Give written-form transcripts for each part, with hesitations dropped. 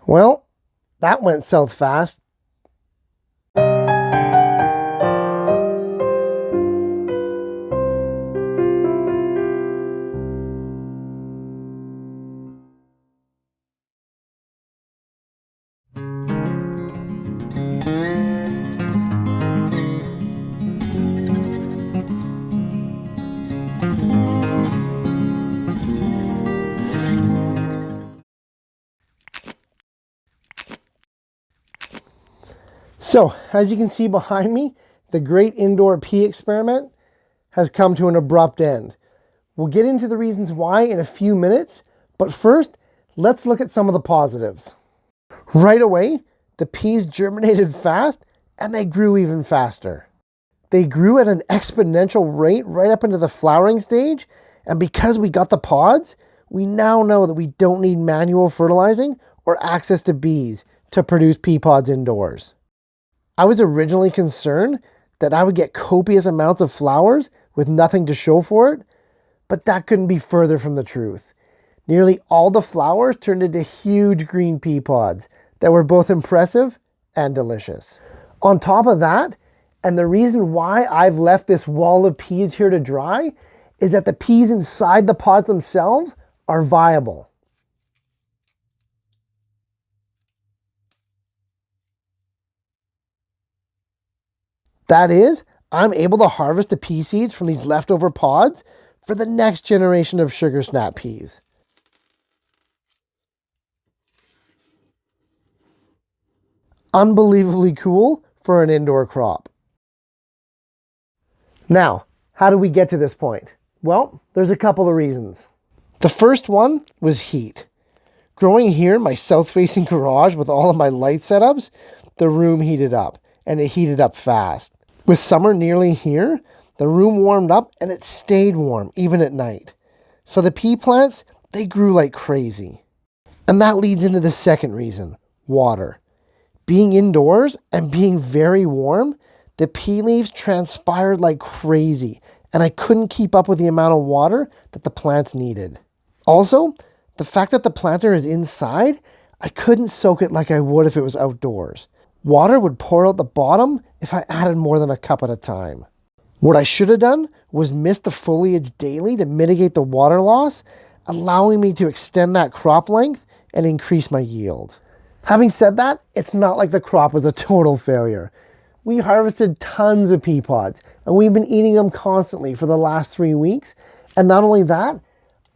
Well, that went south fast. So, as you can see behind me, the great indoor pea experiment has come to an abrupt end. We'll get into the reasons why in a few minutes, but first, let's look at some of the positives. Right away, the peas germinated fast and they grew even faster. They grew at an exponential rate right up into the flowering stage, and because we got the pods, we now know that we don't need manual fertilizing or access to bees to produce pea pods indoors. I was originally concerned that I would get copious amounts of flowers with nothing to show for it, but that couldn't be further from the truth. Nearly all the flowers turned into huge green pea pods that were both impressive and delicious. On top of that, and the reason why I've left this wall of peas here to dry, is that the peas inside the pods themselves are viable. That is, I'm able to harvest the pea seeds from these leftover pods for the next generation of sugar snap peas. Unbelievably cool for an indoor crop. Now, how do we get to this point? Well, there's a couple of reasons. The first one was heat. Growing here in my south-facing garage with all of my light setups, the room heated up, and it heated up fast. With summer nearly here, the room warmed up and it stayed warm even at night. So the pea plants, they grew like crazy. And that leads into the second reason, water. Being indoors and being very warm, the pea leaves transpired like crazy, and I couldn't keep up with the amount of water that the plants needed. Also, the fact that the planter is inside, I couldn't soak it like I would if it was outdoors. Water would pour out the bottom if I added more than a cup at a time. What I should have done was mist the foliage daily to mitigate the water loss, allowing me to extend that crop length and increase my yield. Having said that, it's not like the crop was a total failure. We harvested tons of pea pods, and we've been eating them constantly for the last 3 weeks. And not only that,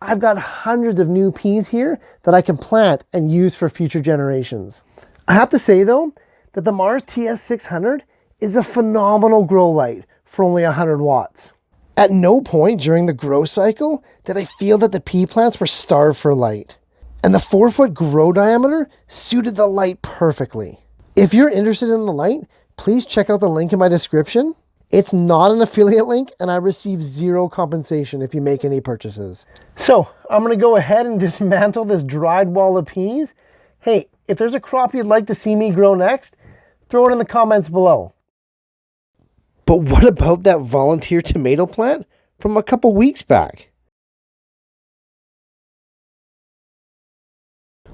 I've got hundreds of new peas here that I can plant and use for future generations. I have to say though, that the Mars TS600 is a phenomenal grow light for only 100 watts. At no point during the grow cycle did I feel that the pea plants were starved for light. And the 4-foot grow diameter suited the light perfectly. If you're interested in the light, please check out the link in my description. It's not an affiliate link, and I receive zero compensation if you make any purchases. So I'm gonna go ahead and dismantle this dried wall of peas. Hey, if there's a crop you'd like to see me grow next, throw it in the comments below. But what about that volunteer tomato plant from a couple weeks back?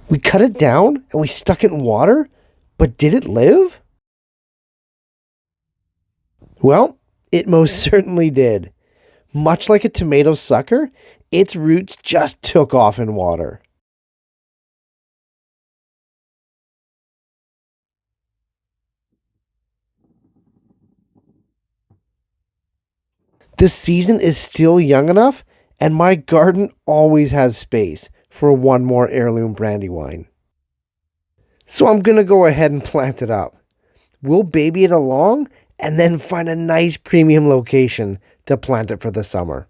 We cut it down and we stuck it in water, but did it live? Well, it most certainly did. Much like a tomato sucker, its roots just took off in water. This season is still young enough, and my garden always has space for one more heirloom Brandywine. So I'm gonna go ahead and plant it up. We'll baby it along and then find a nice premium location to plant it for the summer.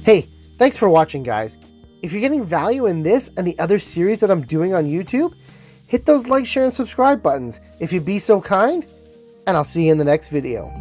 Hey, Thanks for watching, guys. If you're getting value in this and the other series that I'm doing on YouTube, hit those like, share, and subscribe buttons if you'd be so kind, and I'll see you in the next video.